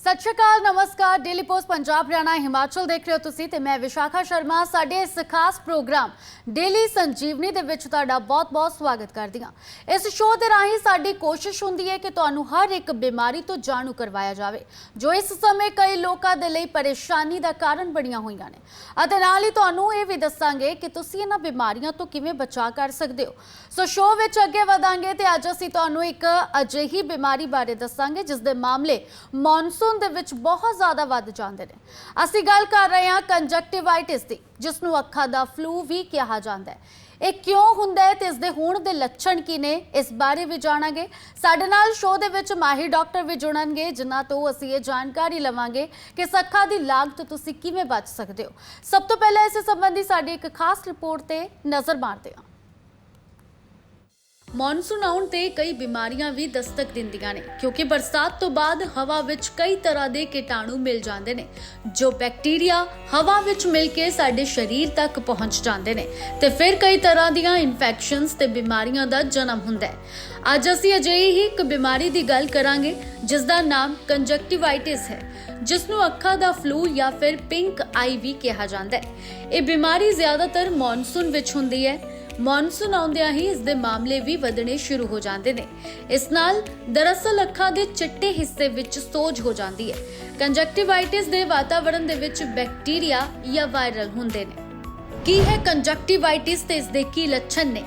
सत श्री अकाल, नमस्कार। डेली पोस्ट पंजाब हरियाणा हिमाचल देख रहे हो तुसी ते मैं विशाखा शर्मा। साडे इस खास प्रोग्राम डेली संजीवनी दे विच तुहाडा बहुत-बहुत स्वागत करदी हां। इस शो दे राहीं साडी कोशिश हुंदी है कि तुहानू हर एक बीमारी तो जाणू करवाया जावे जो इस समय कई लोकां दे लई परेशानी दा कारण बणीआं होईआं ने अते नाल ही तुहानू इह वी दस्सांगे कि तुसी इन्हां बीमारियां तो किवें बचाव कर सकदे हो। सो शो विच अगे वधांगे ते अज असीं तुहानू एक अजिही बीमारी बारे दस्सांगे जिस दे मामले मॉनसून दे विच बहुत ज़्यादा वध जांदे ने। असीं गल कर रहे हां कंजक्टिवाइटिस दी, जिसनूं अखां दा फ्लू भी कहा जांदा है। ਇਹ क्यों ਹੁੰਦਾ है ते इस दे होण दे लक्षण की ने, इस बारे भी जाणांगे। साडे नाल शो दे विच माहिर डॉक्टर भी जुड़नगे जिन्हां तों असीं ये जानकारी लवांगे कि इस अखां दी लाग तो तुसीं किवें बच सकदे हो। सब तो पहले इस संबंधी साडी एक खास रिपोर्ट ते नज़र मारदे हां। मॉनसून आउण ते कई बीमारियां भी दस्तक दिंदियां ने क्योंकि बरसात तो बाद हवा विच कई तरह के कीटाणु मिल जांदे ने जो बैक्टीरिया हवा विच मिल के साडे शरीर तक पहुंच जांदे ने ते फिर कई तरह दीयां इन्फैक्शनस ते बीमारियां दा जन्म हुंदा है। अज असीं अजिही ही एक बीमारी दी गल करांगे जिस दा नाम कंजक्टिवाइटिस है, जिसनूं अखां दा फ्लू या फिर पिंक आई भी कहा जांदा है। ये बीमारी ज्यादातर मॉनसून विच हुंदी है। मॉनसून आउंदियां ही इस दे मामले भी वधने शुरू हो जाते हैं। इस नाल दरअसल अखां दे चिट्टे हिस्से विच सोज हो जाती है। कंजक्टिवाइटिस दे वातावरण दे विच बैक्टीरिया या वायरल हुंदे ने। की है कंजक्टिवाइटिस ते इस दे की लक्षण ने?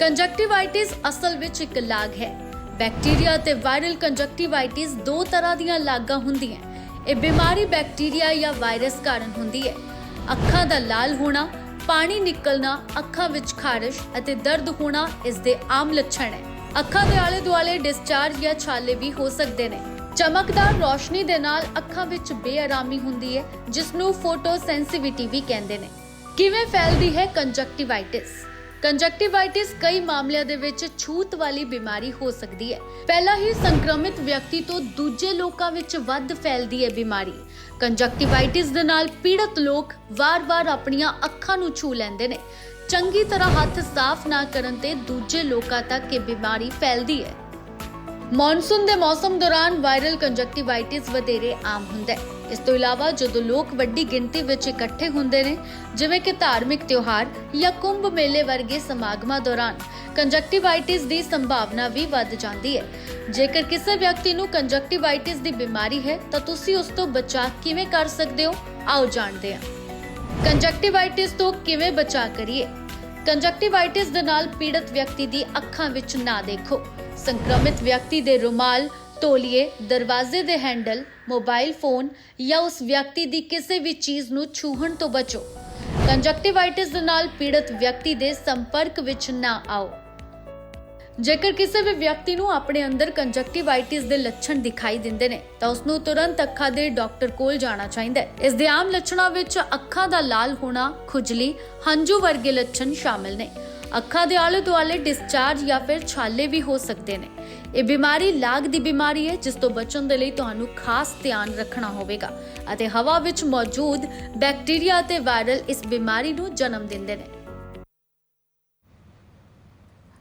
कंजक्टिवाइटिस असल विच एक लाग है। बैक्टीरिया ते वायरल कंजक्टिवाइटिस दो तरह दीयां लागां हुंदियां। ये बीमारी बैक्टीरिया या वायरस कारण हुंदी है। अखां दा लाल होना, पानी निकलना, अखां विच खारिश अते दर्द होना इस दे आम लक्षण है। अखां दे आले दुआले डिस्चार्ज या छाले भी हो सकते ने। चमकदार रोशनी दे नाल अखां विच बेआरामी हुंदी है जिसनूं फोटोसेंसिटिविटी भी कहंदे ने। किवें फैलदी है कंजक्टिवाइटिस? कंजक्टिवाइटिस कई मामलिਆਂ ਦੇ ਵਿੱਚ ਛੂਤ ਵਾਲੀ ਬਿਮਾਰੀ ਹੋ ਸਕਦੀ ਹੈ। ਪਹਿਲਾਂ ਹੀ ਸੰਕਰਮਿਤ ਵਿਅਕਤੀ ਤੋਂ ਦੂਜੇ ਲੋਕਾਂ ਵਿੱਚ ਵੱਧ ਫੈਲਦੀ ਹੈ ਬਿਮਾਰੀ। ਕੰਜਕਟਿਵਾइटिस ਦੇ ਨਾਲ ਪੀੜਤ ਲੋਕ ਵਾਰ-ਵਾਰ ਆਪਣੀਆਂ ਅੱਖਾਂ ਨੂੰ ਛੂ ਲੈਂਦੇ ਨੇ। ਚੰਗੀ ਤਰ੍ਹਾਂ ਹੱਥ ਸਾਫ਼ ਨਾ ਕਰਨ ਤੇ ਦੂਜੇ ਲੋਕਾਂ ਤੱਕ ਇਹ ਬਿਮਾਰੀ ਫੈਲਦੀ ਹੈ। ਮੌਨਸੂਨ ਦੇ ਮੌਸਮ ਦੌਰਾਨ ਵਾਇਰਲ ਕੰਜਕਟਿਵਾइटिस ਵਧੇਰੇ ਆਮ ਹੁੰਦਾ ਹੈ। ਇਸ ਤੋਂ ਇਲਾਵਾ ਜਦੋਂ ਲੋਕ ਵੱਡੀ ਗਿਣਤੀ ਵਿੱਚ ਇਕੱਠੇ ਹੁੰਦੇ ਨੇ ਜਿਵੇਂ ਕਿ ਧਾਰਮਿਕ ਤਿਉਹਾਰ ਜਾਂ ਕੁੰਭ ਮੇਲੇ ਵਰਗੇ ਸਮਾਗਮਾਂ ਦੌਰਾਨ ਕੰਜਕਟਿਵਾइटिस ਦੀ ਸੰਭਾਵਨਾ ਵੀ ਵੱਧ ਜਾਂਦੀ ਹੈ। ਜੇਕਰ ਕਿਸੇ ਵਿਅਕਤੀ ਨੂੰ ਕੰਜਕਟਿਵਾइटिस ਦੀ ਬਿਮਾਰੀ ਹੈ ਤਾਂ ਤੁਸੀਂ ਉਸ ਤੋਂ ਬਚਾਅ ਕਿਵੇਂ ਕਰ ਸਕਦੇ ਹੋ, ਆਓ ਜਾਣਦੇ ਹਾਂ। ਕੰਜਕਟਿਵਾइटिस ਤੋਂ ਕਿਵੇਂ ਬਚਾਅ ਕਰੀਏ? ਕੰਜਕਟਿਵਾइटिस ਦੇ ਨਾਲ ਪੀੜਤ ਵਿਅਕਤੀ ਦੀ ਅੱਖਾਂ ਵਿੱਚ ਨਾ ਦੇਖੋ। संक्रमित व्यक्ति दे रुमाल, तौलिए, दरवाजे दे हैंडल, मोबाइल फोन या उस व्यक्ति दी किसी भी चीज नूं छूहण तो बचो। कंजक्टिवाइटिस दे नाल पीड़ित व्यक्ति दे संपर्क विच ना आओ। जेकर किसी भी व्यक्ति नूं अपने अंदर कंजक्टिवाइटिस दे लक्षण दिखाई दिंदे ने तां उस नूं तुरंत अखां दे डॉक्टर कोल जाना चाहीदा है। इस दे आम लक्षणां विच अखां दा लाल होना, खुजली, हंझू वर्गे लक्षण शामिल ने। अखां दे आले दुआले डिस्चार्ज या फिर छाले भी हो सकते ने। ਇਹ ਬਿਮਾਰੀ ਲਾਗ ਦੀ ਬਿਮਾਰੀ ਹੈ ਜਿਸ ਤੋਂ ਬਚਣ ਦੇ ਲਈ ਤੁਹਾਨੂੰ ਖਾਸ ਧਿਆਨ ਰੱਖਣਾ ਹੋਵੇਗਾ ਅਤੇ ਹਵਾ ਵਿੱਚ ਮੌਜੂਦ ਬੈਕਟੀਰੀਆ ਅਤੇ ਵਾਇਰਲ ਇਸ ਬਿਮਾਰੀ ਨੂੰ ਜਨਮ ਦਿੰਦੇ ਨੇ।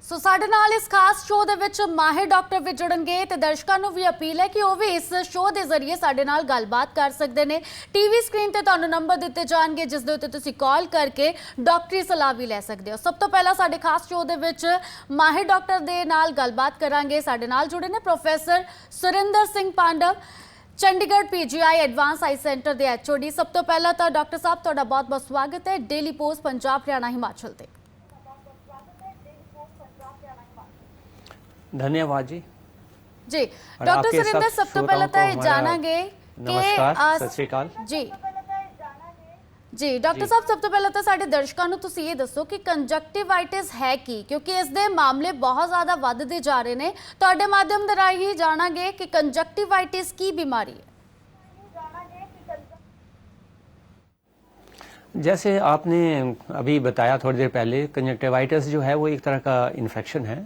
ਸੋ ਸਾਡੇ ਨਾਲ ਇਸ ਖਾਸ ਸ਼ੋਅ ਦੇ ਵਿੱਚ ਮਾਹਿਰ ਡਾਕਟਰ ਵੀ ਜੁੜਨਗੇ ਤੇ ਦਰਸ਼ਕਾਂ ਨੂੰ ਵੀ ਅਪੀਲ ਹੈ ਕਿ ਉਹ ਵੀ ਇਸ ਸ਼ੋਅ ਦੇ ਜ਼ਰੀਏ ਸਾਡੇ ਨਾਲ ਗੱਲਬਾਤ ਕਰ ਸਕਦੇ ਨੇ। ਟੀਵੀ ਸਕਰੀਨ ਤੇ ਤੁਹਾਨੂੰ ਨੰਬਰ ਦਿੱਤੇ ਜਾਣਗੇ ਜਿਸ ਦੇ ਉੱਤੇ ਤੁਸੀਂ ਕਾਲ ਕਰਕੇ ਡਾਕਟਰੀ ਸਲਾਹ ਵੀ ਲੈ ਸਕਦੇ ਹੋ। ਸਭ ਤੋਂ ਪਹਿਲਾਂ ਸਾਡੇ ਖਾਸ ਸ਼ੋਅ ਦੇ ਵਿੱਚ ਮਾਹਿਰ ਡਾਕਟਰ ਦੇ ਨਾਲ ਗੱਲਬਾਤ ਕਰਾਂਗੇ। ਸਾਡੇ ਨਾਲ ਜੁੜੇ ਨੇ professor Surinder Singh Pandav, Chandigarh PGI advance eye centre ਦੇ ਐਚਓਡੀ। ਸਭ ਤੋਂ ਪਹਿਲਾਂ ਤਾਂ ਡਾਕਟਰ ਸਾਹਿਬ ਤੁਹਾਡਾ ਬਹੁਤ-ਬਹੁਤ ਸਵਾਗਤ ਹੈ ਡੇਲੀ ਪੋਸਟ ਪੰਜਾਬ ਹਰਿਆਣਾ ਹਿਮਾਚਲ ਤੇ। धन्यवाद जी। जी डॉक्टर सुरेंद्र, सब तो पहले तो जानांगे नमस्कार, सत श्री अकाल जी जी डॉक्टर साहब, सब तो पहले तो साडे दर्शकों ਨੂੰ ਤੁਸੀਂ ਇਹ ਦੱਸੋ ਕਿ ਕੰਜਕਟਿਵਾइटिस ਹੈ ਕੀ, ਕਿਉਂਕਿ ਇਸ ਦੇ ਮਾਮਲੇ ਬਹੁਤ ਜ਼ਿਆਦਾ ਵੱਧਦੇ ਜਾ ਰਹੇ ਨੇ। ਤੁਹਾਡੇ ਮਾਧਿਅਮ ਦੇ ਰਾਹੀਂ ਹੀ ਜਾਣਾਂਗੇ ਕਿ ਕੰਜਕਟਿਵਾइटिस ਕੀ ਬਿਮਾਰੀ है। जैसे आपने अभी बताया थोड़ी देर पहले, कंजक्टिवाइटिस जो है वो एक तरह का इन्फेक्शन है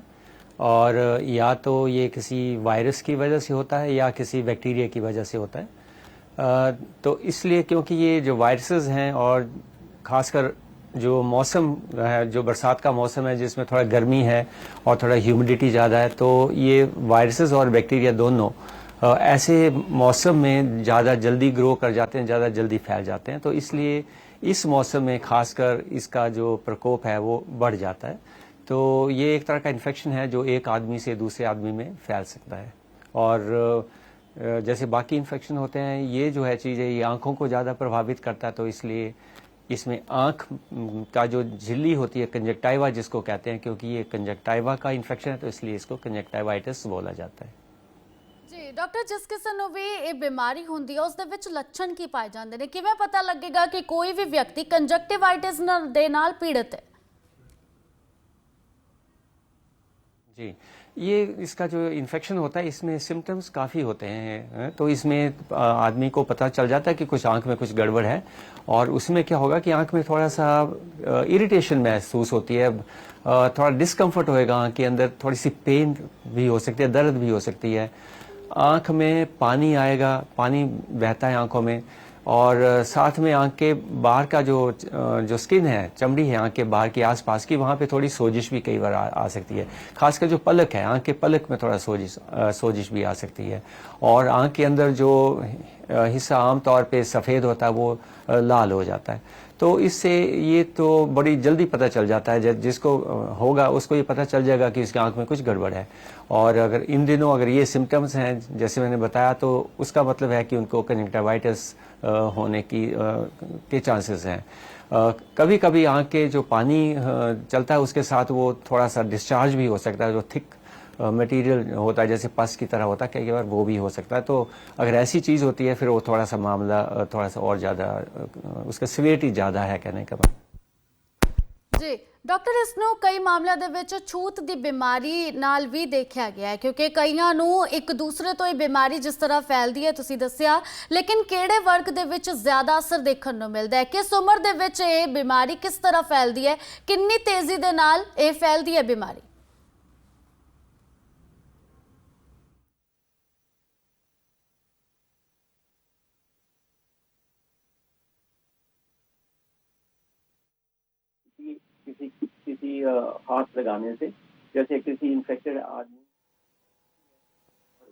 और या तो ये किसी वायरस की वजह से होता है या किसी बैक्टीरिया की वजह से होता है। तो इसलिए क्योंकि ये जो वायरसेस हैं और ख़ासकर जो मौसम है, जो बरसात का मौसम है जिसमें थोड़ा गर्मी है और थोड़ा ह्यूमिडिटी ज़्यादा है, तो ये वायरसेस और बैक्टीरिया दोनों ऐसे मौसम में ज़्यादा जल्दी ग्रो कर जाते हैं, ज़्यादा जल्दी फैल जाते हैं। तो इसलिए इस मौसम में खासकर इसका जो प्रकोप है वो बढ़ जाता है। तो ये एक तरह का इन्फेक्शन है जो एक आदमी से दूसरे आदमी में फैल सकता है। और जैसे बाकी इन्फेक्शन होते हैं, ये जो है चीज़ है ये आँखों को ज़्यादा प्रभावित करता है। तो इसलिए इसमें आँख का जो झिल्ली होती है, कंजक्टाइवा जिसको कहते हैं, क्योंकि ये कंजक्टाइवा का इन्फेक्शन है तो इसलिए इसको कंजक्टाइवाइटिस बोला जाता है। जी डॉक्टर, जिस किसी ਨੂੰ ਵੀ ਇਹ ਬਿਮਾਰੀ ਹੁੰਦੀ ਹੈ ਉਸ ਦੇ ਵਿੱਚ ਲੱਛਣ ਕੀ ਪਾਏ ਜਾਂਦੇ ਨੇ? ਕਿਵੇਂ ਪਤਾ ਲੱਗੇਗਾ ਕਿ ਕੋਈ ਵੀ ਵਿਅਕਤੀ ਕੰਜਕਟਿਵਾਈਟਿਸ ਦੇ ਨਾਲ ਪੀੜਤ ਹੈ? जी, ये इसका जो इन्फेक्शन होता है इसमें सिम्टम्स काफ़ी होते हैं। तो इसमें आदमी को पता चल जाता है कि कुछ आंख में कुछ गड़बड़ है, और उसमें क्या होगा कि आंख में थोड़ा सा इरिटेशन महसूस होती है, थोड़ा डिस्कम्फर्ट होएगा, आंख के अंदर थोड़ी सी पेन भी हो सकती है, दर्द भी हो सकती है, आंख में पानी आएगा, पानी बहता है आंखों में, और साथ में आंख के बाहर का जो स्किन है, चमड़ी है आंख के बाहर की आसपास की, वहाँ पे थोड़ी सोजिश भी कई बार आ सकती है। खासकर जो पलक है, आंख के पलक में थोड़ा सोजिश भी आ सकती है, और आंख के अंदर जो हिस्सा आमतौर पे सफ़ेद होता है वो लाल हो जाता है। तो इससे ये तो बड़ी जल्दी पता चल जाता है, जिसको होगा उसको ये पता चल जाएगा कि उसकी आंख में कुछ गड़बड़ है। और अगर इन दिनों अगर ये सिम्टम्स हैं जैसे मैंने बताया, तो उसका मतलब है कि उनको कंजक्टिवाइटिस होने के चांसेस हैं। कभी कभी आंख के जो पानी चलता है उसके साथ वो थोड़ा सा डिस्चार्ज भी हो सकता है, जो थिक मटेरियल होता है जैसे पस की तरह होता है, कई बार वो भी हो सकता है। तो अगर ऐसी चीज़ होती है फिर वो थोड़ा सा मामला थोड़ा सा और ज़्यादा, उसका सीवियरिटी ज़्यादा है कहने का बात। जी डॉक्टर, इसनों कई मामलों ਦੇ ਵਿੱਚ ਛੂਤ ਦੀ ਬਿਮਾਰੀ ਨਾਲ ਵੀ ਦੇਖਿਆ ਗਿਆ ਹੈ, ਕਿਉਂਕਿ ਕਈਆਂ ਨੂੰ ਇੱਕ ਦੂਸਰੇ ਤੋਂ ਇਹ ਬਿਮਾਰੀ ਜਿਸ ਤਰ੍ਹਾਂ ਫੈਲਦੀ ਹੈ ਤੁਸੀਂ ਦੱਸਿਆ, ਲੇਕਿਨ ਕਿਹੜੇ ਵਰਗ ਦੇ ਵਿੱਚ ਜ਼ਿਆਦਾ ਅਸਰ ਦੇਖਣ ਨੂੰ ਮਿਲਦਾ ਹੈ? ਕਿਸ ਉਮਰ ਦੇ ਵਿੱਚ ਇਹ ਬਿਮਾਰੀ ਕਿਸ ਤਰ੍ਹਾਂ ਫੈਲਦੀ ਹੈ? ਕਿੰਨੀ ਤੇਜ਼ੀ ਦੇ ਨਾਲ ਇਹ ਫੈਲਦੀ ਹੈ ਬਿਮਾਰੀ? किसी हाथ लगाने से, जैसे किसी इन्फेक्टेड आदमी,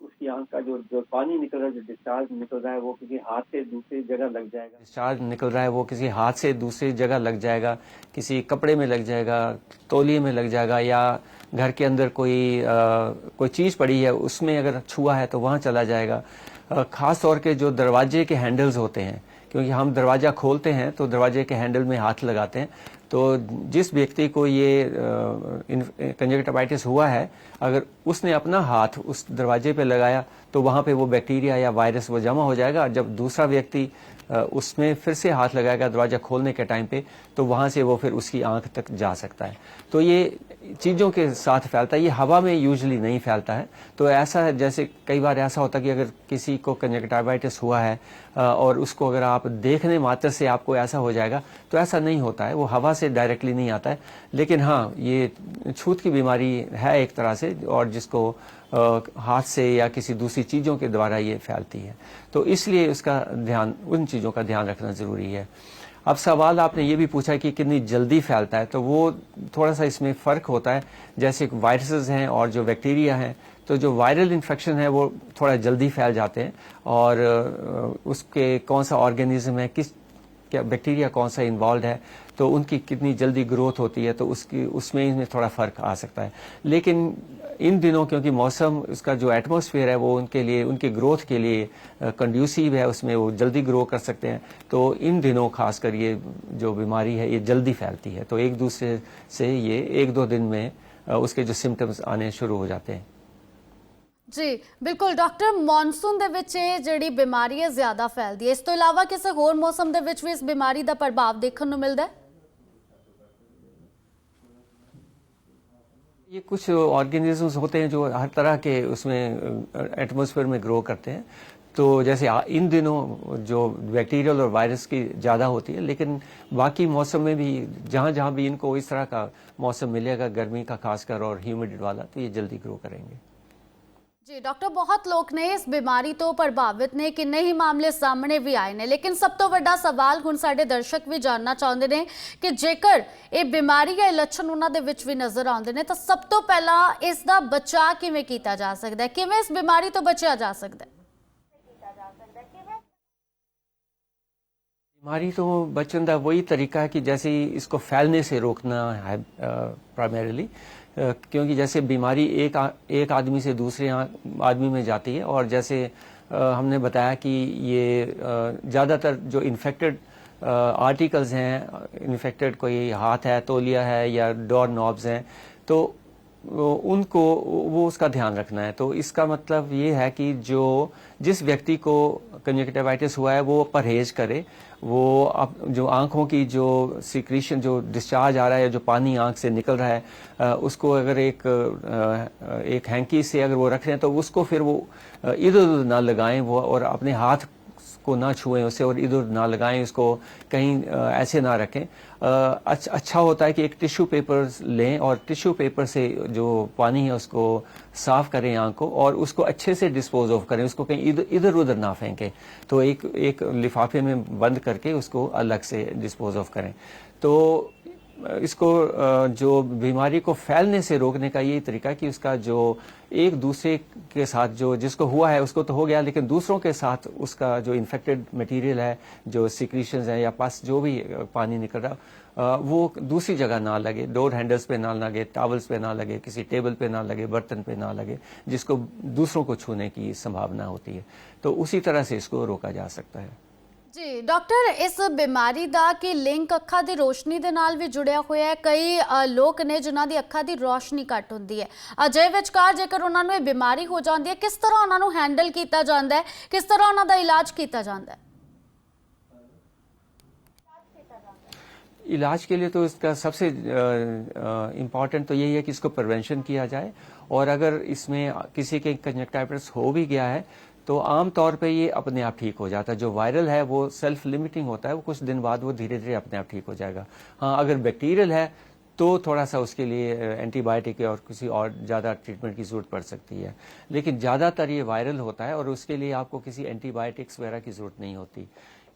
उसकी आंख का जो पानी निकल रहा है, जो डिस्चार्ज निकल रहा है, वो किसी हाथ से दूसरी जगह लग जाएगा। डिस्चार्ज निकल रहा है वो किसी हाथ से दूसरी जगह लग जाएगा, किसी कपड़े में लग जाएगा, तौलिए में लग जाएगा, या घर के अंदर कोई चीज़ पड़ी है उसमें अगर छुआ है तो वहाँ चला जाएगा। ख़ास तौर के जो दरवाजे के हैंडल्स होते हैं, क्योंकि हम दरवाज़ा खोलते हैं तो दरवाजे के हैंडल में हाथ लगाते हैं, तो जिस व्यक्ति को ये कंजक्टिवाइटिस हुआ है, अगर उसने अपना हाथ उस दरवाजे पे लगाया तो वहाँ पे वो बैक्टीरिया या वायरस वो जमा हो जाएगा। जब दूसरा व्यक्ति उसमें फिर से हाथ लगाएगा दरवाज़ा खोलने के टाइम पे, तो वहाँ से वो फिर उसकी आंख तक जा सकता है। तो ये चीज़ों के साथ फैलता है, ये हवा में यूजुअली नहीं फैलता है। तो ऐसा है, जैसे कई बार ऐसा होता है कि अगर किसी को कंजक्टिवाइटिस हुआ है और उसको अगर आप देखने मात्र से आपको ऐसा हो जाएगा, तो ऐसा नहीं होता है, वो हवा से डायरेक्टली नहीं आता है। लेकिन हाँ, ये छूत की बीमारी है एक तरह से, और जिसको हाथ से या किसी दूसरी चीज़ों के द्वारा ये फैलती है। तो इसलिए उसका ध्यान, उन चीज़ों का ध्यान रखना ज़रूरी है। अब सवाल आपने ये भी पूछा कि कितनी जल्दी फैलता है, तो वो थोड़ा सा इसमें फ़र्क होता है। जैसे वायरसेस हैं और जो बैक्टीरिया हैं, तो जो वायरल इन्फेक्शन है वो थोड़ा जल्दी फैल जाते हैं, और उसके कौन सा ऑर्गेनिज्म है, क्या बैक्टीरिया कौन सा इन्वॉल्व है, तो उनकी कितनी जल्दी ग्रोथ होती है, तो उसमें इनमें थोड़ा फ़र्क आ सकता है। लेकिन इन दिनों क्योंकि मौसम, उसका जो एटमॉस्फेयर है वो उनके लिए, उनकी ग्रोथ के लिए कंड्यूसिव है, उसमें वो जल्दी ग्रो कर सकते हैं। तो इन दिनों खासकर ये जो बीमारी है ये जल्दी फैलती है, तो एक दूसरे से ये 1-2 दिन में उसके जो सिम्टम्स आने शुरू हो जाते हैं। जी बिल्कुल डॉक्टर, मॉनसून ਦੇ ਵਿੱਚ ਇਹ ਜਿਹੜੀ ਬਿਮਾਰੀ ਹੈ ਜ਼ਿਆਦਾ ਫੈਲਦੀ ਹੈ, ਇਸ ਤੋਂ ਇਲਾਵਾ ਕਿਸੇ ਹੋਰ ਮੌਸਮ ਦੇ ਵਿੱਚ ਵੀ ਇਸ ਬਿਮਾਰੀ ਦਾ ਪ੍ਰਭਾਵ ਦੇਖਣ ਨੂੰ ਮਿਲਦਾ ਹੈ? ये कुछ ऑर्गेनिजम्स होते हैं जो हर तरह के उसमें एटमॉस्फेयर में ग्रो करते हैं। तो जैसे इन दिनों जो बैक्टीरियल और वायरस की ज़्यादा होती है, लेकिन बाकी मौसम में भी जहाँ जहाँ भी इनको इस तरह का मौसम मिलेगा, गर्मी का खासकर और ह्यूमिडिटी वाला, तो ये जल्दी ग्रो करेंगे। जी डॉक्टर, बहुत लोग ने इस बीमारी तो प्रभावित ने, किन्ने ही मामले सामने भी आए ने, लेकिन सब तो बड़ा सवाल हुण साडे दर्शक भी जानना चाहते हैं कि जेकर ये बीमारी या लक्षण उन्हां दे विच भी नज़र आउंदे ने, तो सब तो पहला इसका बचाव किवें कीता जा सकदा है, किवें इस बीमारी तो बचिया जा सकदा है? हमारी तो बचन का वही तरीका है कि जैसे ही इसको फैलने से रोकना है प्राइमरीली, क्योंकि जैसे बीमारी एक आदमी से दूसरे आदमी में जाती है, और जैसे हमने बताया कि ये ज़्यादातर जो इन्फेक्टेड आर्टिकल्स हैं, इन्फेक्टेड कोई हाथ है, तौलिया है या डोर नॉब्स हैं, तो उनको वो उसका ध्यान रखना है। तो इसका मतलब ये है कि जिस व्यक्ति को कंजक्टिवाइटिस हुआ है वो परहेज करे, वो जो आंखों की जो सिक्रीशन, जो डिस्चार्ज आ रहा है, जो पानी आंख से निकल रहा है, उसको अगर एक हैंकी से अगर वो रख रहे हैं तो उसको फिर वो इधर उधर ना लगाएं, वो और अपने हाथ को ना छुएं उससे और इधर ना लगाएं, इसको कहीं ऐसे ना रखें। अच्छा होता है कि एक टिश्यू पेपर लें और टिश्यू पेपर से जो पानी है उसको साफ करें आंख को, और उसको अच्छे से डिस्पोज ऑफ करें, उसको कहीं इधर उधर ना फेंकें। तो एक लिफाफे में बंद करके उसको अलग से डिस्पोज ऑफ करें। तो इसको जो बीमारी को फैलने से रोकने का यही तरीका है कि उसका जो एक दूसरे के साथ, जो जिसको हुआ है उसको तो हो गया, लेकिन दूसरों के साथ उसका जो इन्फेक्टेड मटेरियल है, जो सिक्रीशंस है या पास जो भी पानी निकल रहा, वो दूसरी जगह ना लगे, डोर हैंडल्स पे ना लगे, टॉवल्स पे ना लगे, किसी टेबल पे ना लगे, बर्तन पे ना लगे, जिसको दूसरों को छूने की संभावना होती है। तो उसी तरह से इसको रोका जा सकता है। जी डॉक्टर, इस बीमारी ਦਾ ਕਿ ਲਿੰਕ ਅੱਖਾਂ ਦੀ ਰੋਸ਼ਨੀ ਦੇ ਨਾਲ ਵੀ ਜੁੜਿਆ ਹੋਇਆ ਹੈ। ਕਈ ਲੋਕ ਨੇ ਜਿਨ੍ਹਾਂ ਦੀ ਅੱਖਾਂ ਦੀ ਰੋਸ਼ਨੀ ਘੱਟ ਹੁੰਦੀ ਹੈ, ਅਜਿਹੇ ਵਿਚਕਾਰ ਜੇਕਰ ਉਹਨਾਂ ਨੂੰ ਇਹ ਬਿਮਾਰੀ ਹੋ ਜਾਂਦੀ ਹੈ, ਕਿਸ ਤਰ੍ਹਾਂ ਉਹਨਾਂ ਨੂੰ ਹੈਂਡਲ ਕੀਤਾ ਜਾਂਦਾ ਹੈ, ਕਿਸ ਤਰ੍ਹਾਂ ਉਹਨਾਂ ਦਾ ਇਲਾਜ ਕੀਤਾ ਜਾਂਦਾ ਹੈ? इलाज के लिए तो इसका सबसे इम्पॉर्टेंट तो यही है कि इसको प्रिवेंशन किया जाए, और अगर इसमें किसी के कंजक्टिवाइटिस हो भी गया है तो आम तौर पे ये अपने आप ठीक हो जाता है। जो वायरल है वो सेल्फ लिमिटिंग होता है, वो कुछ दिन बाद वो धीरे धीरे अपने आप ठीक हो जाएगा। हाँ, अगर बैक्टीरियल है तो थोड़ा सा उसके लिए एंटीबायोटिक और किसी और ज़्यादा ट्रीटमेंट की ज़रूरत पड़ सकती है, लेकिन ज़्यादातर ये वायरल होता है और उसके लिए आपको किसी एंटीबायोटिक्स वगैरह की ज़रूरत नहीं होती।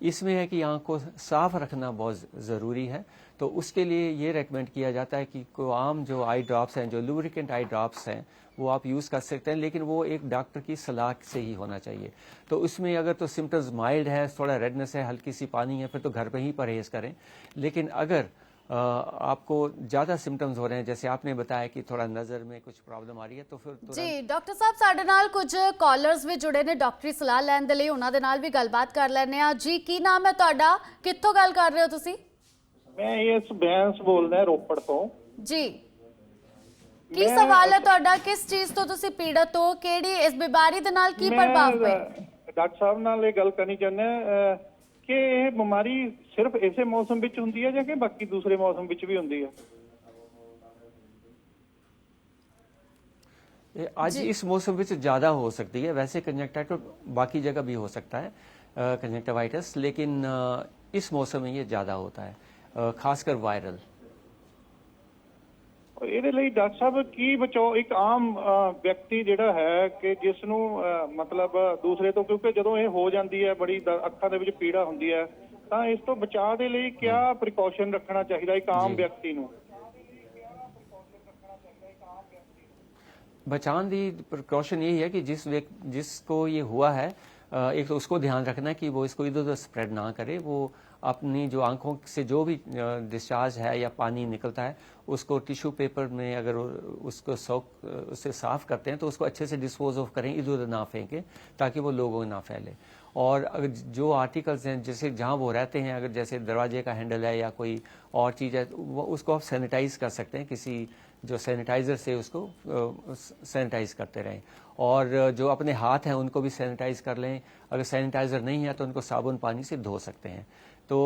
इसमें है कि आँख को साफ रखना बहुत ज़रूरी है, तो उसके लिए ये रेकमेंड किया जाता है कि कोई आम जो आई ड्रॉप्स हैं, जो लुब्रिकेंट आई ड्रॉप्स हैं, वो आप यूज़ कर सकते हैं, लेकिन वो एक डॉक्टर की सलाह से ही होना चाहिए। तो उसमें अगर तो सिम्टम्स माइल्ड है, थोड़ा रेडनेस है, हल्की सी पानी है, फिर तो घर पे ही परहेज़ करें। लेकिन अगर आपको ज़्यादा सिम्टम्स हो रहे हैं, जैसे आपने बताया कि थोड़ा नज़र में कुछ प्रॉब्लम आ रही है, तो फिर जी डॉक्टर साहब, साडे नाल कुछ कॉलर्स भी जुड़े ने डॉक्टरी सलाह लैण दे लई, उन्हां दे नाल भी गलबात कर लैने आ। जी की नाम है तुहाडा, कित्थों गल कर रहे हो तुसी? मैं इस बैंस बोलदा रोपड़ तो। जी की सवाल है तुहाडा, किस चीज तो तुसी पीड़ित हो, केड़ी इस बीमारी दे नाल की प्रभाव पे? डॉक्टर साहब नाल ये गल करनी चाहते कि ये बीमारी सिर्फ इसे मौसम विच हुंदी है या बाकी दूसरे मौसम विच भी हुंदी है? आज इस मौसम में ज़्यादा हो सकती है, वैसे कंजक्टिवाइटिस बाकी जगह भी हो सकता है कंजक्टिवाइटिस, लेकिन इस मौसम में ये ज़्यादा होता है, खासकर वायरल। ਇਹਦੇ ਲਈ ਡਾਕਟਰ ਸਾਹਿਬ ਕੀ ਬਚਾਓ ਇੱਕ ਆਮ ਵਿਅਕਤੀ ਜਿਹੜਾ ਹੈ ਕਿ ਜਿਸ ਨੂੰ ਮਤਲਬ ਦੂਸਰੇ ਤੋਂ, ਕਿਉਂਕਿ ਜਦੋਂ ਇਹ ਹੋ ਜਾਂਦੀ ਹੈ ਬੜੀ ਅੱਖਾਂ ਦੇ ਵਿੱਚ ਪੀੜਾ ਹੁੰਦੀ ਹੈ, ਤਾਂ ਇਸ ਤੋਂ ਬਚਾਅ ਦੇ ਲਈ ਕਿਆ ਪ੍ਰੀਕਾਸ਼ਨ ਰੱਖਣਾ ਚਾਹੀਦਾ ਇੱਕ ਆਮ ਵਿਅਕਤੀ ਨੂੰ? बचाव की प्रिकॉशन यही है कि जिसको ये हुआ है, एक तो उसको ध्यान रखना है कि वो इसको इधर उधर स्प्रेड ना करे। वो अपनी जो आंखों से जो भी डिस्चार्ज है या पानी निकलता है उसको टिश्यू पेपर में अगर उसको उससे साफ करते हैं तो उसको अच्छे से डिस्पोज ऑफ करें, इधर उधर ना फेंकें, ताकि वो लोगों में ना फैले। और अगर जो आर्टिकल्स हैं जैसे जहाँ वो रहते हैं, अगर जैसे दरवाजे का हैंडल है या कोई और चीज़ है, वो उसको आप सैनिटाइज कर सकते हैं, किसी जो सैनिटाइज़र से उसको सैनिटाइज करते रहें। और जो अपने हाथ हैं उनको भी सैनिटाइज कर लें, अगर सैनिटाइज़र नहीं है तो उनको साबुन पानी से धो सकते हैं। तो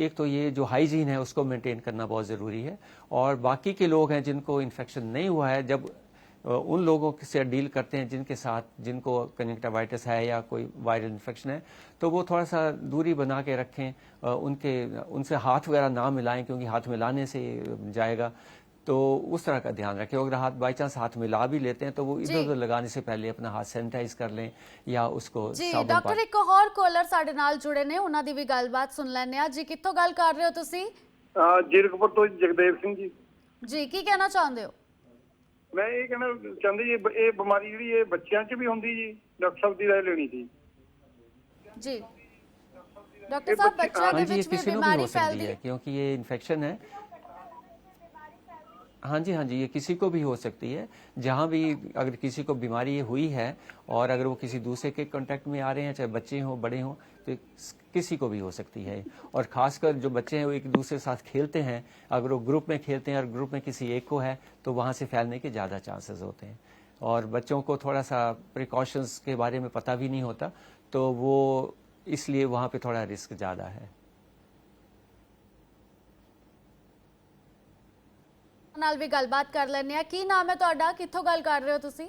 एक तो ये जो हाइजीन है उसको मेंटेन करना बहुत ज़रूरी है। और बाकी के लोग हैं जिनको इन्फेक्शन नहीं हुआ है, जब उन लोगों से डील करते हैं जिनके साथ जिनको कंजक्टिवाइटिस है या कोई वायरल इन्फेक्शन है, तो वो थोड़ा सा दूरी बना के रखें, उनसे हाथ वगैरह ना मिलाएं, क्योंकि हाथ मिलाने से जाएगा। तो उस तरह का ध्यान रखें। अगर हाथ बाई चांस हाथ मिला भी लेते हैं तो वो इधर उधर लगाने से पहले अपना हाथ सैनिटाइज कर लें या उसको जी डॉक्टर एक और कॉलर साडे नाल जुड़े ने, उन्हां दी भी गलबात सुन लैने आ। जी कित्थों गल कर रहे हो तुसी? जीरकपुर तो जगदेव सिंह जी। जी की कहना चाहते हो? मैं ये कहना चाहती जी, ये बीमारी जी बच्चों च भी होंगी जी, डॉक्टर साहब की राय लेनी थी। जी ਡਾਕਟਰ ਸਾਹਿਬ ਬੱਚਿਆਂ हाँ ਦੇ जी, ये ਵਿੱਚ ਵੀ किसी को भी ਬਿਮਾਰੀ हो सकती ਫੈਲਦੀ है ਹੈ? क्योंकि ये इन्फेक्शन है। हाँ जी, ये किसी को भी हो सकती है। जहाँ भी अगर किसी को बीमारी हुई है और अगर वो किसी दूसरे के कांटेक्ट में आ रहे हैं, चाहे बच्चे हों बड़े हों, तो किसी को भी हो सकती है। और खासकर जो बच्चे हैं वो एक दूसरे के साथ खेलते हैं, अगर वो ग्रुप में खेलते हैं और ग्रुप में किसी एक को है तो वहाँ से फैलने के ज़्यादा चांसेस होते हैं। और बच्चों को थोड़ा सा प्रिकॉशंस के बारे में पता भी नहीं होता, तो वो इसलिए वहाँ पे थोड़ा रिस्क ज़्यादा है। ਨਾਲ ਵੀ ਗੱਲਬਾਤ ਕਰ ਲੈਂਦੇ ਆ। ਕੀ ਨਾਮ ਹੈ ਤੁਹਾਡਾ, ਕਿੱਥੋਂ ਗੱਲ ਕਰ ਰਹੇ ਹੋ ਤੁਸੀਂ?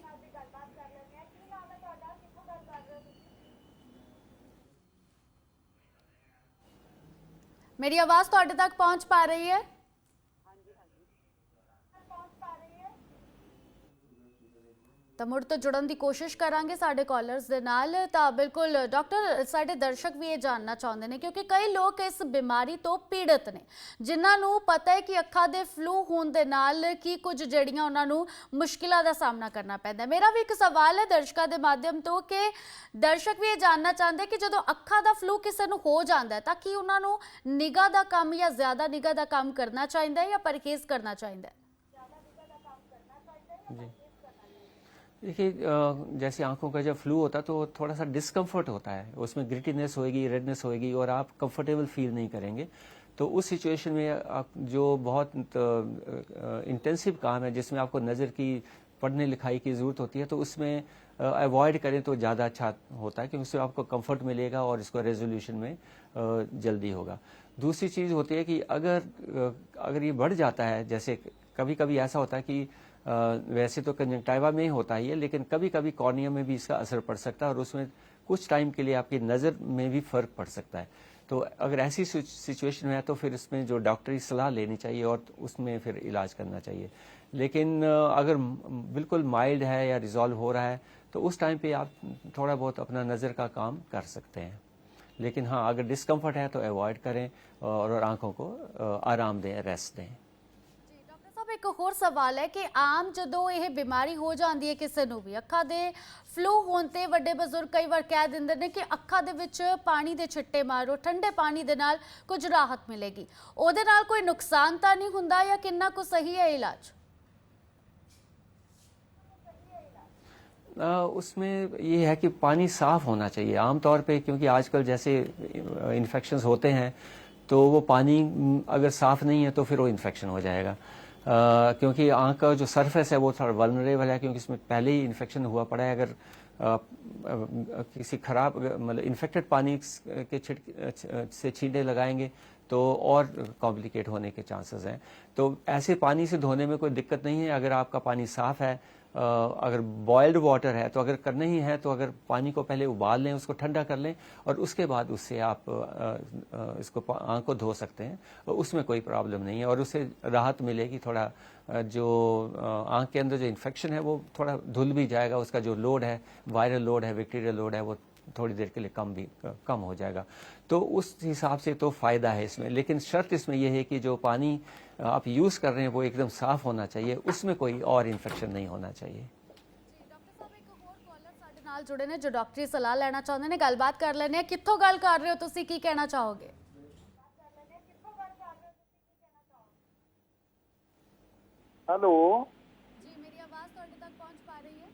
ਮੇਰੀ ਆਵਾਜ਼ ਤੁਹਾਡੇ ਤੱਕ ਪਹੁੰਚ ਪਾ ਰਹੀ ਹੈ? ਤਾਂ ਮੁੜ ਤੋਂ ਜੁੜਨ ਦੀ ਕੋਸ਼ਿਸ਼ ਕਰਾਂਗੇ ਸਾਡੇ ਕਾਲਰਸ ਦੇ ਨਾਲ। ਤਾਂ ਬਿਲਕੁਲ ਡਾਕਟਰ, ਸਾਡੇ ਦਰਸ਼ਕ ਵੀ ਇਹ ਜਾਣਨਾ ਚਾਹੁੰਦੇ ਨੇ ਕਿਉਂਕਿ ਕਈ ਲੋਕ ਇਸ ਬਿਮਾਰੀ ਤੋਂ ਪੀੜਤ ਨੇ, ਜਿਨ੍ਹਾਂ ਨੂੰ ਪਤਾ ਹੈ ਕਿ ਅੱਖਾਂ ਦੇ ਫਲੂ ਹੋਣ ਦੇ ਨਾਲ ਕੀ ਕੁਝ ਜਿਹੜੀਆਂ ਉਹਨਾਂ ਨੂੰ ਮੁਸ਼ਕਿਲਾਂ ਦਾ ਸਾਹਮਣਾ ਕਰਨਾ ਪੈਂਦਾ। ਮੇਰਾ ਵੀ ਇੱਕ ਸਵਾਲ ਹੈ ਦਰਸ਼ਕਾਂ ਦੇ ਮਾਧਿਅਮ ਤੋਂ ਕਿ ਦਰਸ਼ਕ ਵੀ ਇਹ ਜਾਣਨਾ ਚਾਹੁੰਦੇ ਕਿ ਜਦੋਂ ਅੱਖਾਂ ਦਾ ਫਲੂ ਕਿਸੇ ਨੂੰ ਹੋ ਜਾਂਦਾ ਹੈ ਤਾਂ ਕੀ ਉਹਨਾਂ ਨੂੰ ਨਿਗਾਹ ਦਾ ਕੰਮ ਜਾਂ ਜ਼ਿਆਦਾ ਨਿਗਾਹ ਦਾ ਕੰਮ ਕਰਨਾ ਚਾਹੀਦਾ ਹੈ ਜਾਂ ਪਰਹੇਜ਼ ਕਰਨਾ ਚਾਹੀਦਾ ਹੈ? जी देखिए, जैसे आंखों का जब फ्लू होता है तो थोड़ा सा डिस्कम्फर्ट होता है, उसमें ग्रिटीनेस होएगी, रेडनेस होएगी और आप कंफर्टेबल फील नहीं करेंगे। तो उस सिचुएशन में आप जो बहुत इंटेंसिव काम है जिसमें आपको नज़र की पढ़ने लिखाई की ज़रूरत होती है तो उसमें अवॉइड करें तो ज़्यादा अच्छा होता है, क्योंकि उससे आपको कंफर्ट मिलेगा और इसको रेजोल्यूशन में जल्दी होगा। दूसरी चीज़ होती है कि अगर ये बढ़ जाता है, जैसे कभी कभी ऐसा होता है कि वैसे तो कंजंक्टिवा में ही होता ही है, लेकिन कभी कभी कॉर्निया में भी इसका असर पड़ सकता है और उसमें कुछ टाइम के लिए आपकी नज़र में भी फ़र्क पड़ सकता है। तो अगर ऐसी सिचुएशन है तो फिर इसमें जो डॉक्टरी सलाह लेनी चाहिए और उसमें फिर इलाज करना चाहिए। लेकिन अगर बिल्कुल माइल्ड है या रिजॉल्व हो रहा है तो उस टाइम पे आप थोड़ा बहुत अपना नज़र का काम कर सकते हैं। लेकिन हाँ, अगर डिस्कम्फर्ट है तो अवॉइड करें और आँखों को आराम दें, रेस्ट दें। ਇੱਕ ਹੋਰ ਸਵਾਲ ਹੈ ਕਿ ਆਮ ਜਦੋਂ ਇਹ ਬਿਮਾਰੀ ਹੋ ਜਾਂਦੀ ਹੈ ਕਿਸੇ ਨੂੰ ਵੀ, ਅੱਖਾਂ ਦੇ ਫਲੂ ਹੋਣ ਤੇ ਵੱਡੇ ਬਜ਼ੁਰਗ ਕਈ ਵਾਰ ਕਹਿ ਦਿੰਦੇ ਨੇ ਕਿ ਅੱਖਾਂ ਦੇ ਵਿੱਚ ਪਾਣੀ ਦੇ ਛਿੱਟੇ ਮਾਰੋ, ਠੰਡੇ ਪਾਣੀ ਦੇ ਨਾਲ ਕੁਝ ਰਾਹਤ ਮਿਲੇਗੀ। ਉਹਦੇ ਨਾਲ ਕੋਈ ਨੁਕਸਾਨ ਤਾਂ ਨਹੀਂ ਹੁੰਦਾ ਜਾਂ ਕਿੰਨਾ ਕੁ ਸਹੀ ਹੈ ਇਲਾਜ? उसमें ये है कि पानी साफ़ होना चाहिए आमतौर पे, क्योंकि आजकल जैसे इन्फेक्शंस होते हैं तो वो पानी अगर साफ़ नहीं है तो फिर वो इन्फेक्शन हो जाएगा। क्योंकि आँख का जो सरफेस है वो थोड़ा वल्नरेबल है, क्योंकि इसमें पहले ही इन्फेक्शन हुआ पड़ा है। अगर किसी खराब मतलब इन्फेक्टेड पानी के से छींटे लगाएंगे तो और कॉम्प्लिकेट होने के चांसेस हैं। तो ऐसे पानी से धोने में कोई दिक्कत नहीं है अगर आपका पानी साफ़ है। अगर बॉयल्ड वाटर है तो अगर करना ही है तो अगर पानी को पहले उबाल लें, उसको ठंडा कर लें और उसके बाद उससे आप इसको आँख को धो सकते हैं, उसमें कोई प्रॉब्लम नहीं है और उससे राहत मिलेगी। थोड़ा जो आँख के अंदर जो इन्फेक्शन है वो थोड़ा धुल भी जाएगा, उसका जो लोड है, वायरल लोड है, बैक्टीरियल लोड है, वो थोड़ी देर के लिए कम हो जाएगा। तो उस हिसाब से तो फ़ायदा है इसमें। लेकिन शर्त इसमें यह है कि जो पानी आप यूज़ कर रहे हैं वो एकदम साफ़ होना चाहिए, उसमें कोई और इन्फेक्शन नहीं होना चाहिए। ਡਾਕਟਰ ਸਾਹਿਬ ਇੱਕ ਹੋਰ ਕਾਲਰ ਸਾਡੇ ਨਾਲ ਜੁੜੇ ਨੇ ਜੋ ਡਾਕਟਰੀ ਸਲਾਹ ਲੈਣਾ ਚਾਹੁੰਦੇ ਨੇ, ਗੱਲਬਾਤ ਕਰ ਲੈਣੇ ਆ। ਕਿੱਥੋਂ ਗੱਲ ਕਰ ਰਹੇ ਹੋ ਤੁਸੀਂ, ਕੀ ਕਹਿਣਾ ਚਾਹੋਗੇ? ਹੈਲੋ ਜੀ, ਮੇਰੀ ਆਵਾਜ਼ ਤੁਹਾਡੇ ਤੱਕ ਪਹੁੰਚ ਪਾ ਰਹੀ ਹੈ?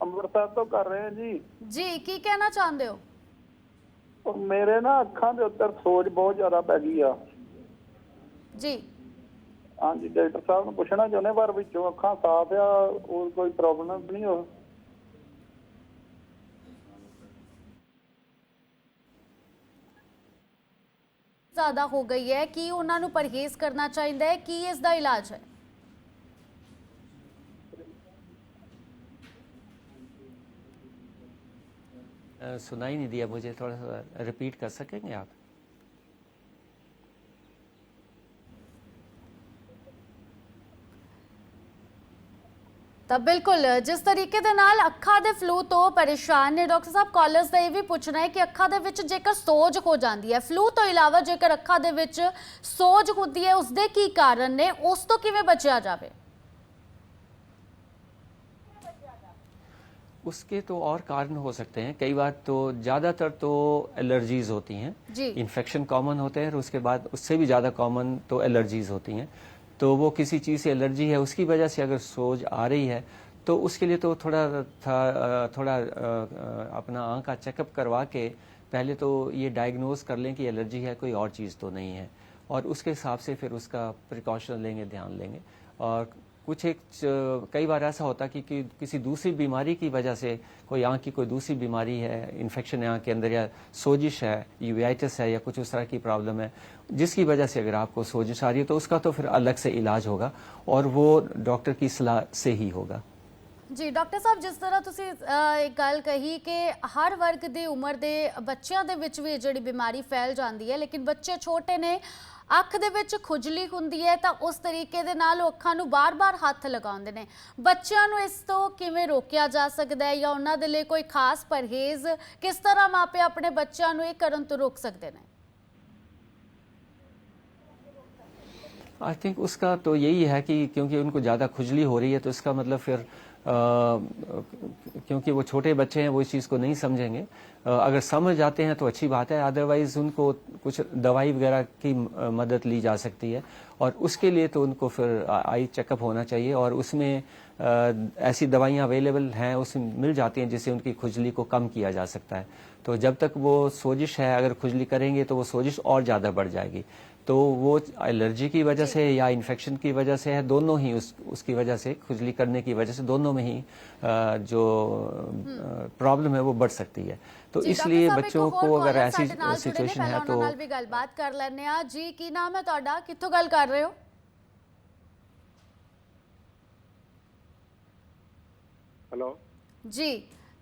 ਅੰਮ੍ਰਿਤਸਰ ਤੋਂ ਕਰ ਰਹੇ ਹਾਂ ਜੀ। ਜੀ, ਕੀ ਕਹਿਣਾ ਚਾਹੁੰਦੇ ਹੋ? ਉਹ ਮੇਰੇ ਨਾ ਅੱਖਾਂ ਦੇ ਉੱਤੇ ਸੋਜ ਬਹੁਤ ਜ਼ਿਆਦਾ ਪੈ ਗਈ ਆ ਜੀ। ਹਾਂਜੀ, ਡਾਕਟਰ ਸਾਹਿਬ ਨੂੰ ਪੁੱਛਣਾ ਚਾਹੁੰਦੇ ਪਰ ਵਿੱਚੋਂ ਅੱਖਾਂ ਸਾਫ਼ ਆ, ਹੋਰ ਕੋਈ ਪ੍ਰੋਬਲਮ ਨਹੀਂ ਹੋ? ਜ਼ਿਆਦਾ ਹੋ ਗਈ ਹੈ, ਕੀ ਉਹਨਾਂ ਨੂੰ ਪਰਹੇਜ਼ ਕਰਨਾ ਚਾਹੀਦਾ ਹੈ, ਕੀ ਇਸ ਦਾ ਇਲਾਜ ਹੈ? सुनाई नहीं दिया मुझे, थोड़ा सा रिपीट कर सकेंगे आप? ਤਾਂ ਬਿਲਕੁਲ ਜਿਸ ਤਰੀਕੇ ਦੇ ਨਾਲ ਅੱਖਾਂ ਦੇ ਫਲੂ ਤੋਂ ਪਰੇਸ਼ਾਨ ਨੇ ਡਾਕਟਰ ਸਾਹਿਬ, ਕਾਲਰਸ ਦਾ ਇਹ ਵੀ ਪੁੱਛਣਾ ਹੈ ਕਿ ਅੱਖਾਂ ਦੇ ਵਿੱਚ ਜੇਕਰ ਸੋਜ ਹੋ ਜਾਂਦੀ ਹੈ, ਫਲੂ ਤੋਂ ਇਲਾਵਾ ਜੇਕਰ ਅੱਖਾਂ ਦੇ ਵਿੱਚ ਸੋਜ ਹੁੰਦੀ ਹੈ, ਉਸ ਦੇ ਕੀ ਕਾਰਨ ਨੇ, ਉਸ ਤੋਂ ਕਿਵੇਂ ਬਚਿਆ ਜਾਵੇ? उसके तो और कारण हो सकते हैं। कई बार तो ज़्यादातर तो एलर्जीज होती हैं, जी। इन्फेक्शन कॉमन होते हैं और उसके बाद उससे भी ज़्यादा कॉमन तो एलर्जीज होती हैं। तो वो किसी चीज़ से एलर्जी है, उसकी वजह से अगर सोज आ रही है तो उसके लिए तो थोड़ा अपना आँख का चेकअप करवा के पहले तो ये डायग्नोज कर लें कि एलर्जी है, कोई और चीज़ तो नहीं है, और उसके हिसाब से फिर उसका प्रिकॉशन लेंगे, ध्यान लेंगे। और कई बार ऐसा होता है कि किसी दूसरी बीमारी की वजह से, कोई आँख की कोई दूसरी बीमारी है, इन्फेक्शन है आँख के अंदर, या सोजिश है, यूवेटाइटिस है, या कुछ उस तरह की प्रॉब्लम है जिसकी वजह से अगर आपको सोजिश आ रही है तो उसका तो फिर अलग से इलाज होगा और वो डॉक्टर की सलाह से ही होगा। जी डॉक्टर साहब, जिस तरह ਤੁਸੀਂ ਇੱਕ ਗੱਲ ਕਹੀ ਕਿ ਹਰ ਵਰਗ ਦੇ ਉਮਰ ਦੇ ਬੱਚਿਆਂ ਦੇ ਵਿੱਚ ਵੀ ਜਿਹੜੀ ਬਿਮਾਰੀ ਫੈਲ ਜਾਂਦੀ ਹੈ, ਲੇਕਿਨ ਬੱਚੇ ਛੋਟੇ ਨੇ, ਅੱਖ ਦੇ ਵਿੱਚ ਖੁਜਲੀ ਹੁੰਦੀ ਹੈ ਤਾਂ ਉਸ ਤਰੀਕੇ ਦੇ ਨਾਲ ਉਹ ਅੱਖਾਂ ਨੂੰ ਬਾਰ-ਬਾਰ ਹੱਥ ਲਗਾਉਂਦੇ ਨੇ। ਬੱਚਿਆਂ ਨੂੰ ਇਸ ਤੋਂ ਕਿਵੇਂ ਰੋਕਿਆ ਜਾ ਸਕਦਾ ਹੈ, ਜਾਂ ਉਹਨਾਂ ਦੇ ਲਈ ਕੋਈ ਖਾਸ ਪਰਹੇਜ਼ ਕਿਸ ਤਰ੍ਹਾਂ ਮਾਪੇ ਆਪਣੇ ਬੱਚਿਆਂ ਨੂੰ ਇਹ ਕਰਨ ਤੋਂ ਰੋਕ ਸਕਦੇ ਨੇ? आई थिंक उसका तो यही है कि क्योंकि उनको ज़्यादा खुजली हो रही है तो इसका मतलब फिर क्योंकि वो छोटे बच्चे हैं वो इस चीज़ को नहीं समझेंगे। अगर समझ जाते हैं तो अच्छी बात है, अदरवाइज़ उनको कुछ दवाई वगैरह की मदद ली जा सकती है और उसके लिए तो उनको फिर आई चेकअप होना चाहिए और उसमें ऐसी दवाइयाँ अवेलेबल हैं, उसमें मिल जाती हैं जिससे उनकी खुजली को कम किया जा सकता है। तो जब तक वो सोजिश है, अगर खुजली करेंगे तो वो सोजिश और ज़्यादा बढ़ जाएगी। तो वो एलर्जी की वजह से या इन्फेक्शन की वजह से है, दोनों ही उसकी वजह से, खुजली करने की वजह से दोनों में ही जो प्रॉब्लम है वो बढ़ सकती है। तो इसलिए बच्चों को अगर ऐसी सिचुएशन है तो भी गलबात कर लेने आ। जी की नाम है ਤੁਹਾਡਾ, ਕਿੱਥੋਂ ਗੱਲ ਕਰ ਰਹੇ ਹੋ? ਹੈਲੋ ਜੀ,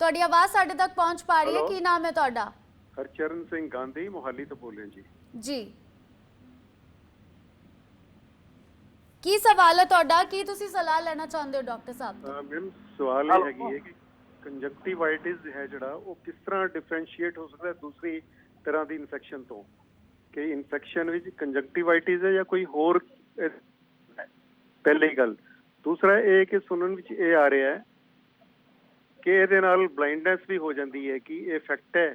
ਤੁਹਾਡੀ ਆਵਾਜ਼ ਸਾਡੇ ਤੱਕ ਪਹੁੰਚ ਪਾ ਰਹੀ ਹੈ। ਕੀ ਨਾਮ ਹੈ ਤੁਹਾਡਾ? ਹਰਚਰਨ ਸਿੰਘ ਗਾਂਧੀ, ਮੋਹਾਲੀ ਤੋਂ ਬੋਲ ਰਹੇ ਜੀ। ਜੀ, ਕੀ ਸਵਾਲ ਹੈ ਤੁਹਾਡਾ? ਕੀ ਤੁਸੀਂ ਸਲਾਹ ਲੈਣਾ ਚਾਹੁੰਦੇ ਹੋ ਡਾਕਟਰ ਸਾਹਿਬ ਤੋਂ? ਮੈਮ ਸਵਾਲ ਇਹ ਹੈਗੀ ਹੈ ਕਿ ਕੰਜਕਟਿਵਾਈਟਿਸ ਹੈ ਜਿਹੜਾ ਉਹ ਕਿਸ ਤਰ੍ਹਾਂ ਡਿਫਰੈਂਸ਼ੀਏਟ ਹੋ ਸਕਦਾ ਦੂਸਰੀ ਤਰ੍ਹਾਂ ਦੀ ਇਨਫੈਕਸ਼ਨ ਤੋਂ, ਕਿ ਇਨਫੈਕਸ਼ਨ ਵਿੱਚ ਕੰਜਕਟਿਵਾਈਟਿਸ ਹੈ ਜਾਂ ਕੋਈ ਹੋਰ? ਪਹਿਲੀ ਗੱਲ। ਦੂਸਰਾ ਇਹ ਕਿ ਸੁਣਨ ਵਿੱਚ ਇਹ ਆ ਰਿਹਾ ਹੈ ਕਿ ਇਹਦੇ ਨਾਲ ਬਲਾਈਂਡਨੈਸ ਵੀ ਹੋ ਜਾਂਦੀ ਹੈ, ਕਿ ਇਹ ਇਫੈਕਟ ਹੈ।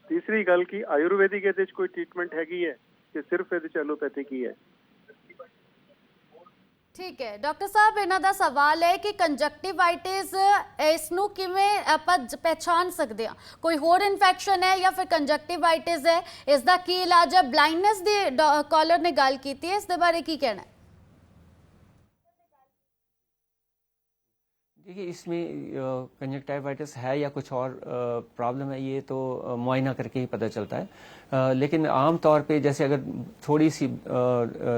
ਤੀਸਰੀ ਗੱਲ ਕਿ ਆਯੁਰਵੈਦਿਕ ਇਹਦੇ 'ਚ ਕੋਈ ਟ੍ਰੀਟਮੈਂਟ ਹੈਗੀ ਹੈ ਕਿ ਸਿਰਫ ਇਹਦੇ 'ਚ ਐਲੋਪੈਥਿਕ ਹੀ ਹੈ? ਠੀਕ ਹੈ ਡਾਕਟਰ ਸਾਹਿਬ, ਇਹਨਾਂ ਦਾ ਸਵਾਲ ਹੈ ਕਿ ਕੰਜਕਟਿਵਾਈਟਿਸ ਇਸ ਨੂੰ ਕਿਵੇਂ ਆਪਾਂ ਪਹਿਚਾਨ ਸਕਦੇ ਹਾਂ? ਕੋਈ ਹੋਰ ਇਨਫੈਕਸ਼ਨ ਹੈ ਜਾਂ ਫਿਰ ਕੰਜਕਟਿਵਾਈਟਿਸ ਹੈ? ਇਸ ਦਾ ਕੀ ਇਲਾਜ ਹੈ? ਬਲਾਈਂਡਨੈਸ ਦੀ ਕਾਲਰ ਨੇ ਗੱਲ ਕੀਤੀ ਹੈ, ਇਸ ਦੇ ਬਾਰੇ ਕੀ ਕਹਿਣਾ है? देखिए, इसमें कंजक्टिवाइटिस है या कुछ और प्रॉब्लम है ये तो मुआयना करके ही पता चलता है। लेकिन आम तौर पे जैसे अगर थोड़ी सी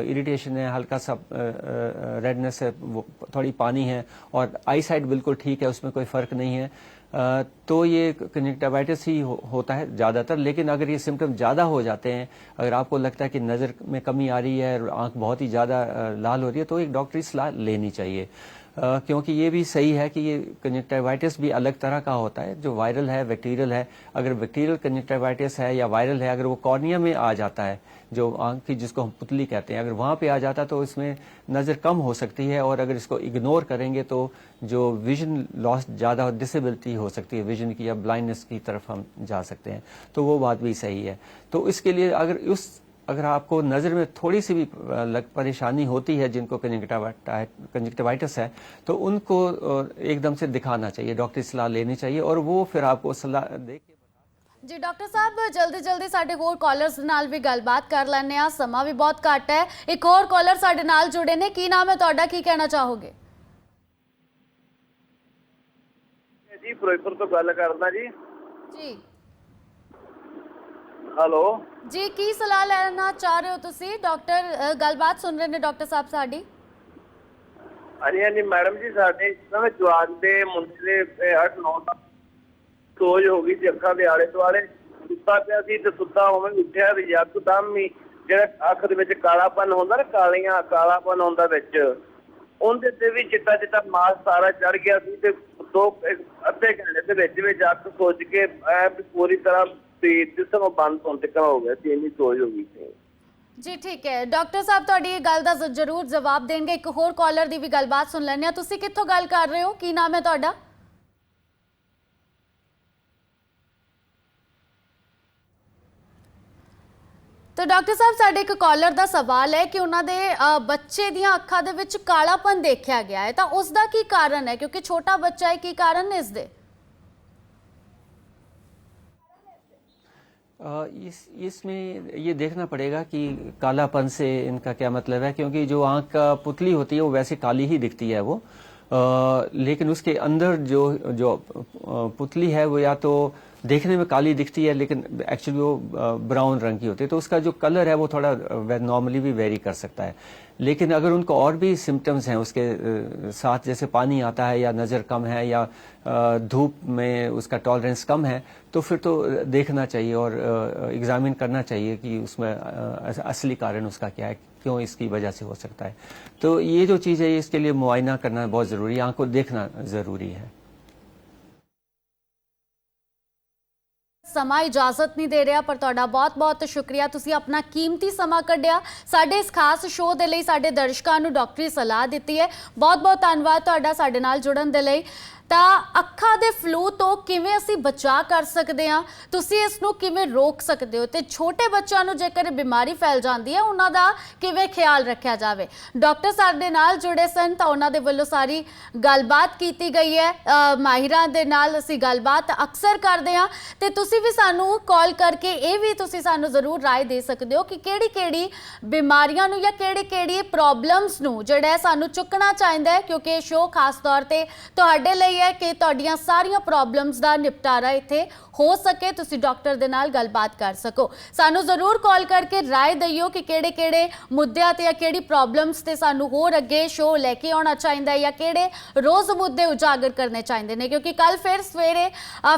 इरिटेशन है, हल्का सा रेडनेस है, वो थोड़ी पानी है और आई साइट बिल्कुल ठीक है, उसमें कोई फ़र्क नहीं है, तो ये कंजक्टिवाइटिस ही होता है ज़्यादातर। लेकिन अगर ये सिम्टम ज़्यादा हो जाते हैं, अगर आपको लगता है कि नज़र में कमी आ रही है, आँख बहुत ही ज़्यादा लाल हो रही है, तो एक डॉक्टरी सलाह लेनी चाहिए। क्योंकि ये भी सही है कि ये कंजक्टिवाइटिस भी अलग तरह का होता है, जो वायरल है, बैक्टीरियल है। अगर बैक्टीरियल कंजक्टिवाइटिस है या वायरल है, अगर वो कॉर्निया में आ जाता है, जो आंख की जिसको हम पुतली कहते हैं, अगर वहाँ पे आ जाता है तो इसमें नज़र कम हो सकती है और अगर इसको इग्नोर करेंगे तो जो विजन लॉस ज़्यादा डिसेबिलिटी हो सकती है, विजन की या ब्लाइंडनेस की तरफ हम जा सकते हैं। तो वो बात भी सही है। तो इसके लिए अगर आपको नज़र में थोड़ी सी भी परेशानी होती है, जिनको कंजक्टिवाइटिस है, तो उनको एकदम से दिखाना चाहिए, डॉक्टरी सलाह लेनी चाहिए और वो फिर आपको सलाह दे के। जी डॉक्टर साहब, जल्दी साडे होर कॉलर्स नाल भी गलबात कर लैने आ, समा भी बहुत घट है। एक और कॉलर साडे नाल जुड़े ने, की नाम है तुहाडा, की कहना चाहोगे? जी फिरोजपुर तो गल करदा जी। जी हेलो जी, की सलाह लेना चाह रहे हो तुसी? डॉक्टर गलबात सुन रहे ने डॉक्टर साहब साडी। हाँ जी मैडम जी, साडे जवान दे मुंडे 8-9 सोज हो गई सी अखां दे आले दुआले, सुत्ता पिया सी ते सुत्ता होवे उठिया ते यकदम ही जेड़ा अख दे विच कालापन हुंदा ना, कालापन हुंदा विच, उहदे ते भी चिट्टा चिट्टा मास सारा चढ़ गया सी ते अद्धे घंटे दे विच अख सोच के पूरी तरह जिसमें बंद होने तक हो गया थी, इतनी सोच हो गई थी। ਜੀ ਠੀਕ ਹੈ ਡਾਕਟਰ ਸਾਹਿਬ, ਤੁਹਾਡੀ ਇਹ ਗੱਲ ਦਾ ਜ਼ਰੂਰ ਜਵਾਬ ਦੇਣਗੇ। ਇੱਕ ਹੋਰ ਕਾਲਰ ਦੀ ਵੀ ਗੱਲਬਾਤ ਸੁਣ ਲੈਂਦੇ ਹਾਂ। ਤੁਸੀਂ ਕਿੱਥੋਂ ਗੱਲ ਕਰ ਰਹੇ ਹੋ, ਕੀ ਨਾਮ ਹੈ ਤੁਹਾਡਾ? तो डॉक्टर साहब, साडे एक कॉलर का सवाल है कि उन्होंने बच्चे दियां अखां दे विच कालापन देखा गया है, तो उसका की कारण है? क्योंकि छोटा बच्चा है, की कारण है इसदे? इसमें ये देखना पड़ेगा कि कालापन से इनका क्या मतलब है, क्योंकि जो आंख का पुतली होती है वो वैसे काली ही दिखती है वो, लेकिन उसके अंदर जो पुतली है वो या तो देखने में काली दिखती है लेकिन एक्चुअली वो ब्राउन रंग की होती है, तो उसका जो कलर है वो थोड़ा नॉर्मली भी वेरी कर सकता है। लेकिन अगर उनको और भी सिम्टम्स हैं उसके साथ, जैसे पानी आता है या नज़र कम है या धूप में उसका टॉलरेंस कम है, तो फिर तो देखना चाहिए और एग्जामिन करना चाहिए कि उसमें असली कारण उसका क्या है, क्यों इसकी वजह से हो सकता है। तो ये जो चीज़ है इसके लिए मुआयना करना बहुत ज़रूरी है, आँख को देखना ज़रूरी है। समा इजाजत नहीं दे रहा, पर तुहाडा बहुत बहुत शुक्रिया, तुसी अपना कीमती समा कढ़िया साडे इस खास शो दे लई, साडे दर्शकां नूं डॉक्टरी सलाह दित्ती है। बहुत बहुत धन्नवाद तुहाडा साडे नाल जुड़न दे लई। ਤਾਂ ਅੱਖਾਂ ਦੇ ਫਲੂ ਤੋਂ ਕਿਵੇਂ ਅਸੀਂ ਬਚਾ ਕਰ ਸਕਦੇ ਹਾਂ, ਤੁਸੀਂ ਇਸ ਨੂੰ ਕਿਵੇਂ ਰੋਕ ਸਕਦੇ ਹੋ, ਤੇ ਛੋਟੇ ਬੱਚਿਆਂ ਨੂੰ ਜੇਕਰ ਬਿਮਾਰੀ ਫੈਲ ਜਾਂਦੀ ਹੈ ਉਹਨਾਂ ਦਾ ਕਿਵੇਂ ਖਿਆਲ ਰੱਖਿਆ ਜਾਵੇ। ਡਾਕਟਰ ਸਾਡੇ ਨਾਲ ਜੁੜੇ ਸਨ ਤਾਂ ਉਹਨਾਂ ਦੇ ਵੱਲੋਂ ਸਾਰੀ ਗੱਲਬਾਤ ਕੀਤੀ ਗਈ ਹੈ। ਮਾਹਿਰਾਂ ਦੇ ਨਾਲ ਅਸੀਂ ਗੱਲਬਾਤ ਅਕਸਰ ਕਰਦੇ ਹਾਂ, ਤੇ ਤੁਸੀਂ ਵੀ ਸਾਨੂੰ ਕਾਲ ਕਰਕੇ ਇਹ ਵੀ ਤੁਸੀਂ ਸਾਨੂੰ ਜ਼ਰੂਰ ਰਾਏ ਦੇ ਸਕਦੇ ਹੋ ਕਿ ਕਿਹੜੀ ਕਿਹੜੀ ਬਿਮਾਰੀਆਂ ਨੂੰ ਜਾਂ ਕਿਹੜੀ ਕਿਹੜੀ ਪ੍ਰੋਬਲਮਸ ਨੂੰ ਜਿਹੜਾ ਸਾਨੂੰ ਚੁੱਕਣਾ ਚਾਹੀਦਾ ਹੈ, ਕਿਉਂਕਿ ਇਹ ਸ਼ੋਅ ਖਾਸ ਤੌਰ ਤੇ ਤੁਹਾਡੇ ਲਈ है कि तुहाडियां सारियां प्रॉब्लम्स दा निपटारा इत्थे हो सके, तुसी डॉक्टर दे नाल गलबात कर सको। सानू जरूर कॉल करके राय दियो कि केड़े केड़े मुद्दे ते या केड़ी प्रॉब्लम्स ते सानू होर अगे शो लेके आना चाहिए या केड़े रोज मुद्दे उजागर करने चाहिए ने, क्योंकि कल फिर सवेरे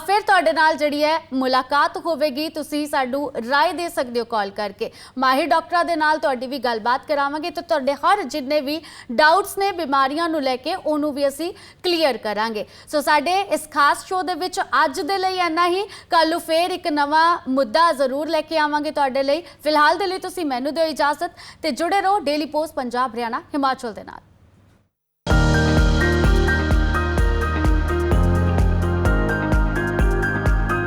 फिर तुहाडे नाल जिहड़ी है मुलाकात होवेगी। तुसी सानू राय दे सकदे हो कॉल करके। माहिर डॉक्टरां दे नाल तुहाडी भी गलबात करावांगे, तो तुहाडे हर जिन्ने भी डाउट्स ने बीमारियां नू लैके उहनू भी असी क्लीयर करांगे। सो साडे इस खास शो दे विच अज दे लई इन्ना ही। कल नूं फिर एक नवा मुद्दा जरूर लेके आवांगे तुहाडे लई। फिलहाल दे लई तुसीं मैनूं दिओ इजाजत ते जुड़े रहो डेली पोस्ट पंजाब हरियाणा हिमाचल दे नाल।